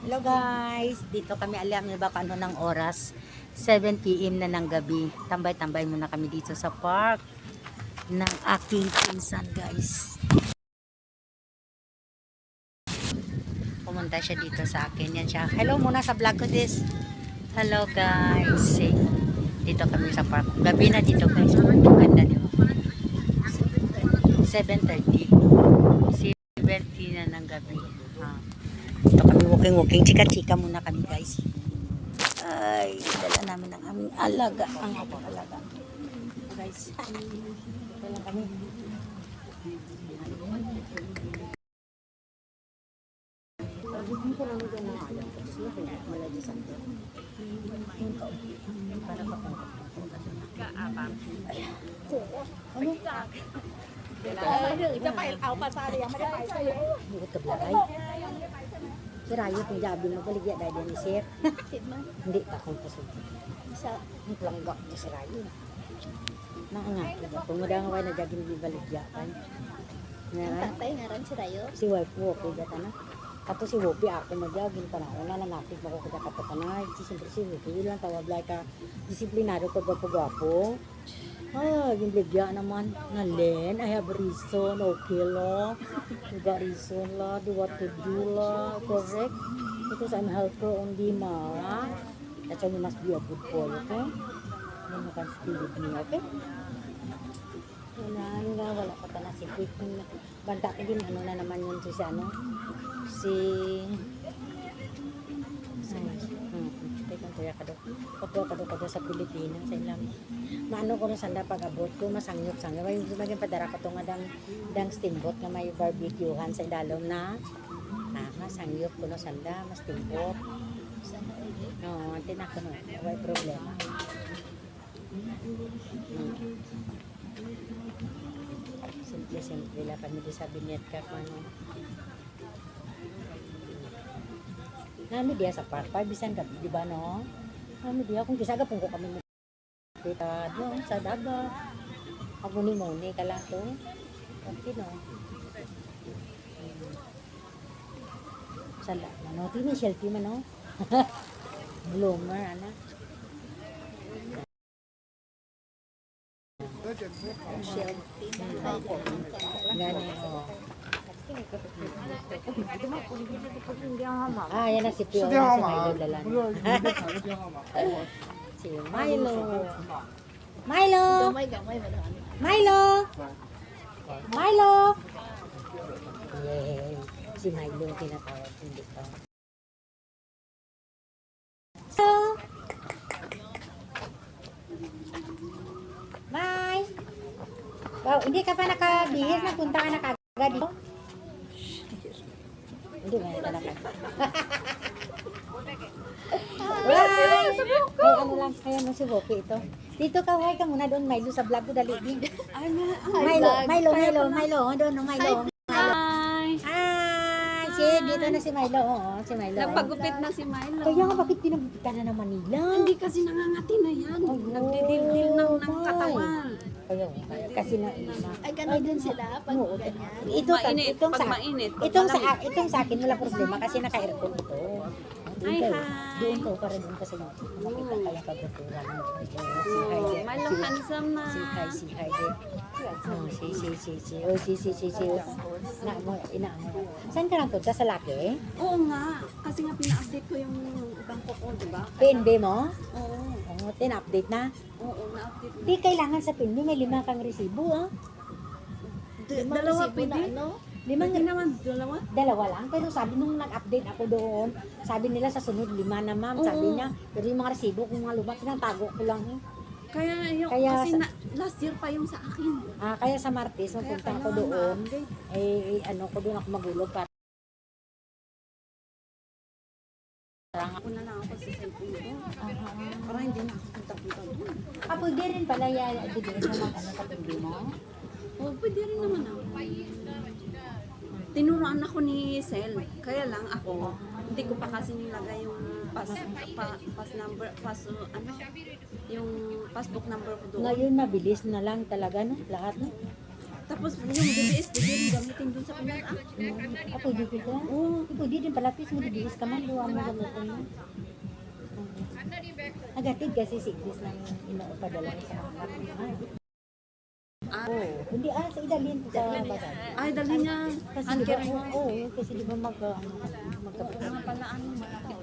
Hello guys, dito kami, alam niyo ba kung ano ng oras? 7 PM na ng gabi. Tambay-tambay muna kami dito sa park ng aking pinsan guys. Pumunta siya dito sa akin. Yan siya. Hello muna sa vlog ko this. Hello guys. Dito kami sa park. Gabi na dito guys. Ang ganda di ba? 7:30. 7:30 na ng gabi. Ito kami walking. Chika-chika muna kami guys. Ay, dala namin ang aming alaga. Ang aking alaga. Guys, ito lang kami.จะไปเอาปลาซาเลียงไม่ได้ไปใช่ไหม Bukod ka blagay. Si Rayo, itong jabi mo baligya dahil yan ni Sir. Hindi pa akong pasok. Ang planggak niya si Rayo. Naangat ko ba? Kung madangaway na jagin di baligya kan. Tatay ngaran si Rayo. Si wife ko, okay data na. Tapos si Wopi ako magyagin pa na. Wala na napit mo ko kada kapatanay. Siyempre si Wopi lang tawag ka disiplinado ko gwapo-gwapo. Yung bigya naman na Len, I have reason, okay la. You got reason la, do what to do la, correct? Because I'm helper only ma. That's why you must be a good boy, okay? Then you can stay with me, okay? Wala pa na si Quick. Banta ko din, ano na naman yun si ano? Pagkakado sa Pilipinas sa ilang maano ko na sanda pag-abot ko masangyop-sangyop yung maging padara ko itong dang steamboat na may barbecuehan sa idalom na masangyop ko na sanda mas steamboat tinak ko na may problema simple lang kami sa binyet ka kung ano nami dia sa park, bisan ka, di ba no? Nami dia, kung kisaga pong ko kami kita doon sa dagat. Ako ni Moni ka lang to. Okay no? Sala, ano? Tini selfie man no? Bloomer, anak. Gani, oh. Yan na si Pio. Si Milo dalan. Si Milo. Milo! Milo! Milo! Yay! Si Milo tinatawag. Hindi pa. So, Mai! Wow, hindi ka pa nakabihis. Nagpunta ka na kagad dito. Hindi nga yung talaga. Ay, ano lang, kaya mo si Boki ito. Dito ka, huwag ka muna doon, Milo, sa vlog ko, dali din. Milo. Doon, Milo. Hi! Dito na si Milo, si Milo. Nagpagupit na si Milo. Kaya nga, bakit pinagupitan na naman nila? Hindi kasi nangangati na yan. Nagdidil-dil ng katawan. Kaya, kasi na, Ay, gano'n din sila pag ganyan. Itong sa akin, wala problema kasi naka-aircon ito. Ay, hi. Doon to, para doon kasi makita kaya kaguturan. Milo, handsome na. Si hi. Si. Ina mo. Saan ka lang to? Sa laki? Oo nga. Kasi nga pina-update ko yung bangko ko, di ba? PNB mo? Oo. Tin-update na? Oo, na-update na. Di kailangan sa PNB, may 5 kang resibo, Dalawa pwede? Limang Hindi naman, dalawa? Dalawa lang, pero sabi nung nag-update ako doon, sabi nila sa sunod 5 na ma'am, sabi niya, pero yung mga resibo, kung mga luma, pinatago ko lang. Kaya kasi last year pa yung sa akin. Kaya sa Martes, magpunta ako doon, ko doon ako magulog para Ako na lang ako sa cellphone ko. Para hindi na ako punta-punta doon. pwede rin pala ibigay mo sa pindi mo. Oo, pwede rin naman ako. Tinuruan ako ni Sel. Kaya lang ako, hindi ko pa kasi nilagay yung yung passbook number ko doon. Ngayon mabilis na lang talaga no, lahat no. Tapos yung DBS, pwede rin gamitin doon sa kanila. Ako di kita. Oo. Ipo di din palapis mo dibilis ka man duwa mo gamuton mo. Agatid kasi si Chris nang inaapadala sa akin. Oh, hindi sa idalhin sa bagan. Ay, dali niya. Kasi Ang di ba, kere mo. kasi di ba magkapit Mga pala ano, malaki.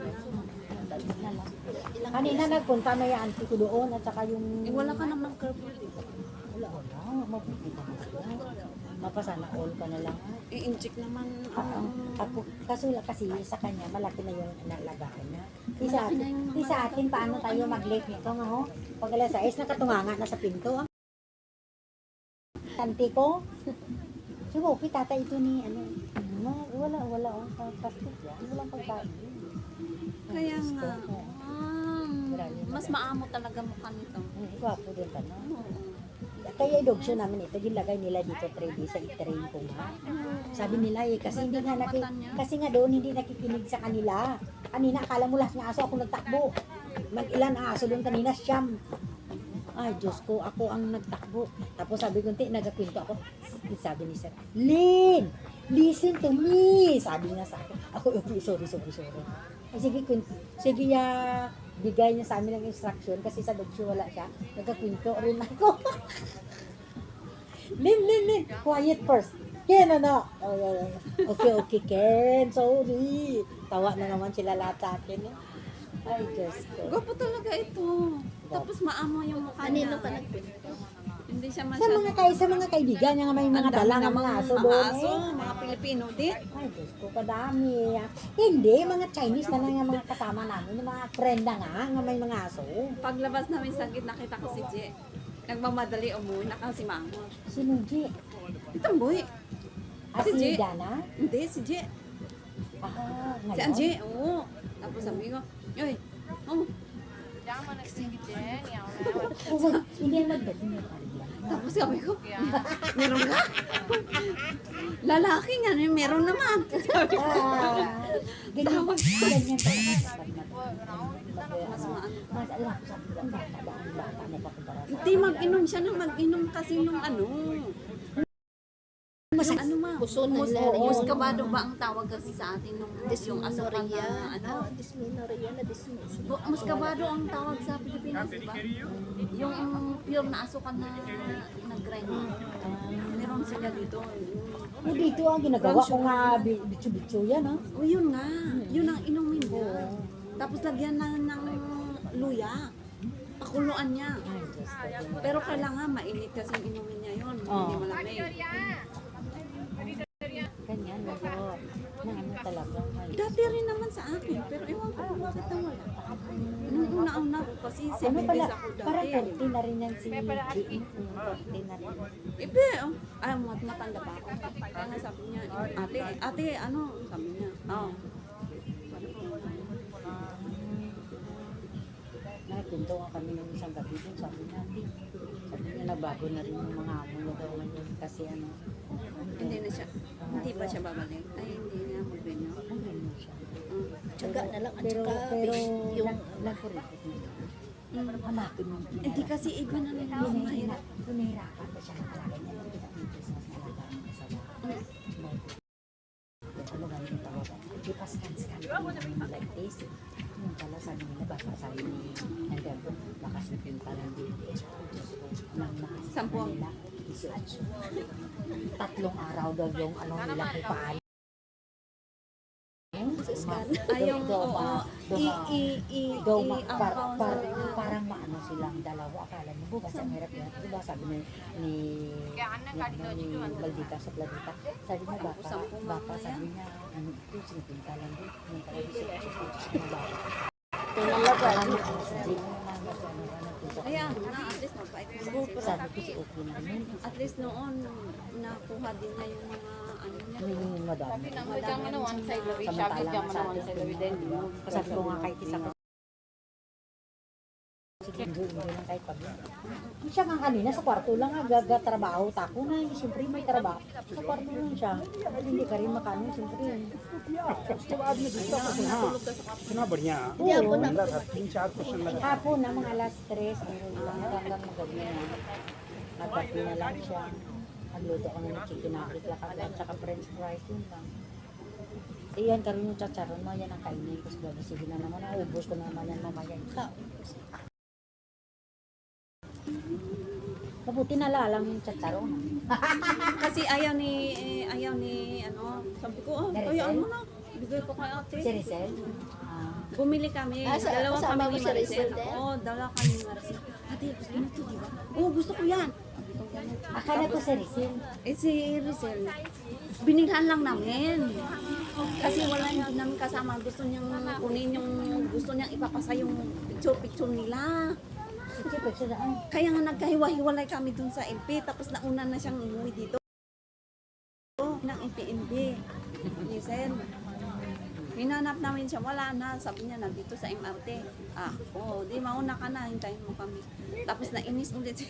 na lang. Kanina nagpunta na yung auntie ko doon at saka yung... Eh, wala ka namang curfew. Wala, mabuti ka na sila. Mapasana all ka na lang. I-inject naman. Ako, kasi sa kanya, malaki na yung nalagaan na. Malaki na yung Sa atin, paano tayo mag-late nito nga ho? Pag alas 6, nakatunganga na sa pinto. Tanti ko. Subo, tata ito ni ano. Wala. Pastos yan. Walang pagkain. Kaya Diyos ko. nga. Mas maamo talaga mukha nito. Gwapo din ka na. Oo. Kaya dog show namin ito, gilagay nila dito 3 days sa train ko nga. Sabi nila kasi hindi nga kasi nga doon hindi nakikinig sa kanila. Kanina akala mo lahat ng aso ako nagtakbo. Mag-ilan aso doon kanina, siyam. Ay, Diyos ko, ako ang nagtakbo. Tapos sabi ko, nagakwento ako. Sabi ni Sir, Lynn, listen to me. Sabi niya sa akin. Ako, okay, sorry. Ay, sige, bigay niya sa amin ng instruction kasi sa dog show wala siya. Nagkakwento rin ako. Lynn, quiet first. Ken, ano? Okay, Ken, sorry. Tawa na naman sila lahat sa akin. Ay, Diyos ko. Gwapo talaga ito. Tapos maamo yung mukha niya. Kanino ka nagkwento? Hindi siya Sa masyado. mga kaibigan niya nga may mga Ang dami dala ng namang mga aso mga doon aso, eh. mga Pilipino din. Ay, Diyos ko, kadami. Hindi, mga Chinese na lang yung mga kasama namin, yung mga prenda nga may mga aso. Paglabas namin sa gitna, nakita ko si Je. Nagmamadali umuwi, nakasimangot. Sino, G? Itong boy. Si G. Dana? Hindi, si Je. Ngayon? Si Anje, oo. Tapos sabi ko, Yoy, oh. Hindi yan magdating yung kanila. Tapos sabi ko, meron ka? Lalaki nga, meron naman. Ganyan talaga. Mas maano. Mas alam ko sabi ko, ang bata na pakumpara sa Hindi, mag-inom siya ng mag-inom kasi nung ano. Ano ma? Puso na nila yun. Muskabado ba ang tawag kasi sa atin nung yung asukan na ano? Dysmenorrhea na dismiss. Muskabado ang tawag sa Pilipinas, di ba? Yung pure na asukan na nag-grind. Meron sila dito. Dito ang ginagawa ko nga bitso-bitso yan, ha? O yun nga, yun ang inumin mo. Tapos lagyan na ng luya. Pakuluan niya. Pero kailangan mainit kasi inumin niya yun. Hindi malamig. Ganyan, nagawa. Na ano talaga. Dati rin naman sa akin, pero ewan ko kung bakit nawala. Nung una-una ko kasi 7 Ano pala, days ako parang dati. 40 na rin yan si G.E. 40 na rin. Ibe, ay, matanda pa ako. Kaya nga sabi niya, ate, ano, sabi niya, Nagpunto nga kami ng isang gabi dun, sabi niya, nagbago na rin yung mga amo na daw ngayon kasi ano. hindi na siya, hindi pa siya babalik. Ay, hindi na mag-renew. Ang ganyan siya. Tsaga na lang at Pero, saka yung nagkuripot niya. Hanapin mo yung Hindi kasi iba na rin yung mahirap. Pinahirapan pa siya ng alaga niya. Hindi na business na alaga niya sa bahay. Ano nga yung tawagan? Di pa scan like this. Yung pala sabi nila, baka sabi ni Nandito, nakasipin pa lang din. Diyos ko, nang nakasipin Sampo. nila. 18. 3 araw daw yung ano nila kay Paan. Ay, yung, oo, parang maano silang dalawa. Akala niyo, bukas ang hirap yan. Diba sabi ni Maldita sa Planeta. Sabi niya, baka sabi niya, ano ito, sinipinta lang din. Yung pala di siya, Ayan, at least mabait na siya. sabi ko si Oki na rin. At least noon, nakuha din niya yung mga ano niya. Yung madami. Madami one side lawi, Samantalang sa atin. Sabi ko nga kahit isa ko. Sige, hindi lang kahit pag siya nga kanina sa kwarto lang trabaho tako na. Siyempre may trabaho. Sa kwarto lang siya. Hindi ka rin makano. Siyempre. इतना बढ़िया Oo. ठंडा था 3-4 क्वेश्चन लगा Hapon na mga alas 3. Hanggang magabi na. Nagkapi na lang siya. Nagluto ko na ng chicken nugget lang at saka french fries yun lang. Iyan, karoon yung chacharon mo, yan ang kainin ko. Sige na naman, ubos ko naman yan mamaya. Mabuti nalalang yung chacharon. Kasi ayaw ni ano, sabi ko, oh, Maricel? ayaw mo na. Bigay ko kay ate. Si Rizal? Bumili kami, dalawang kasama kami mo ni si Maricel. Rizal din? Oo, dalawa kami ni Maricel. Ate, gusto mo ito, di ba? Oo, gusto ko yan. Akala ko si Rizal. Eh, si Rizal, binilhan lang namin. Kasi wala hindi namin kasama. Gusto niyang kunin yung, gusto niyang ipapasa yung picture-picture nila. Sipag siya daan. Kaya nga nagkahiwa-hiwalay kami dun sa LP. Tapos nauna na siyang umuwi dito. Ng LP-NB. Listen. Hinanap namin siya, wala na. Sabi niya, nandito sa MRT. Ah, oo, di mauna ka na, hintayin mo kami. Tapos nainis ulit si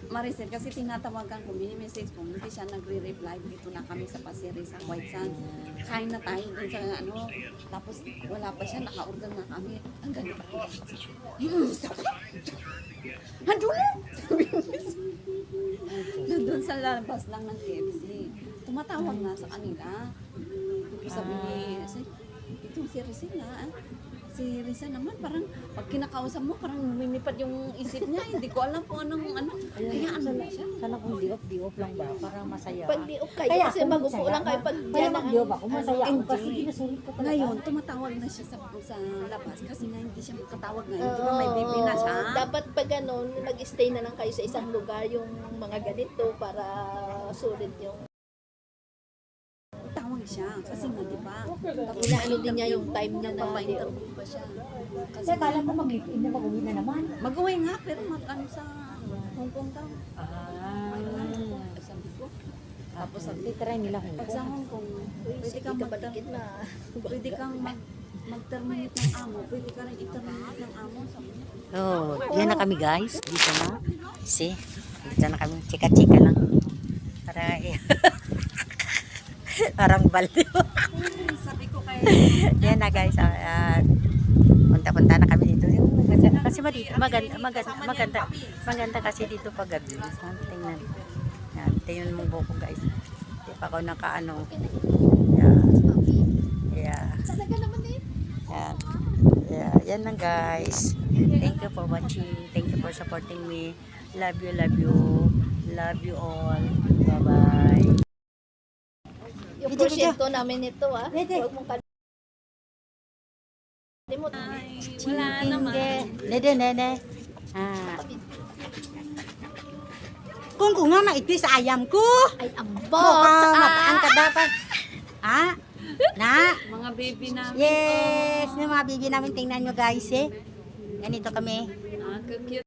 Maricel kasi tinatawagan ko, mini-message ko, hindi siya nagre-reply. Dito na kami sa Pasiri, sa White Sands. Kain na tayo dun sa ano. Tapos wala pa siya, naka-order na kami. Ang ganito ako. Handun na! Sabi ko, nandun sa labas lang ng KFC. Tumatawag na sa kanila. Sabi ni, ito si Rizal na. Si Rizal naman parang pag kinakausap mo parang lumilipad yung isip niya. Hindi ko alam kung anong ano. Kaya ano na siya. Sana kung di-off lang ba, para masaya. Pag di-off kayo, kasi kung magupo masaya, lang kayo pag Kaya yan ang... mag-di-off ako, masaya ako Hindi. kasi ginasulit ko talaga. Ngayon, tumatawag na siya sa labas kasi nga hindi siya makatawag ngayon. Di ba may baby na siya? Dapat pag ganun, nag-stay na lang kayo sa isang lugar yung mga ganito para sulit yung... Tawag siya. Kasi nga, di ba? Inaano din niya yung time niya na Papa-interview pa siya. Kasi akala ko mag-live-in na mag-uwi na naman. Mag-uwi nga, pero ano sa Hong Kong daw. Sabi ko. Tapos titry nila Hong Pag sa Kong. Hong Kong, pwede Sige kang ka balikit na. pwede kang mag-terminate ng amo, pwede ka rin i-terminate ng amo, sabi niya. Oh, yan na kami guys. Dito na. See? Dito na kami. Chika-chika lang. Para parang baliw. Sabi ko kay Yan na guys. Punta-punta na kami dito. Kasi maganda kasi dito pag gabi. Tingnan. Yan, tingnan mong buko guys. Di pa ako nakaano. Yeah. Talaga naman eh. Yan. Yeah, yan lang guys. Thank you for watching. Thank you for supporting me. Love you, love you. Love you all. Bye-bye. Yung Video, porsyento namin ito Video. Huwag mong kalimut. wala naman. Nede, nene. Kung nga maipis ayam ko. Ay, Buka, ambot! mapaan ka dapat. Na? Mga baby namin. Yes, yung mga baby namin, tingnan nyo guys eh. Ganito kami. Cute.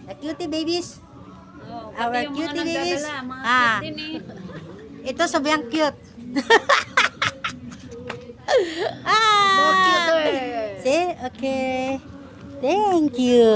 The cutie babies. Oh, Our pati yung mga cutie babies. nagdadala, mga Ah. cute din eh. Ito sobrang cute. More ah, cuter! see? Okay. Thank you.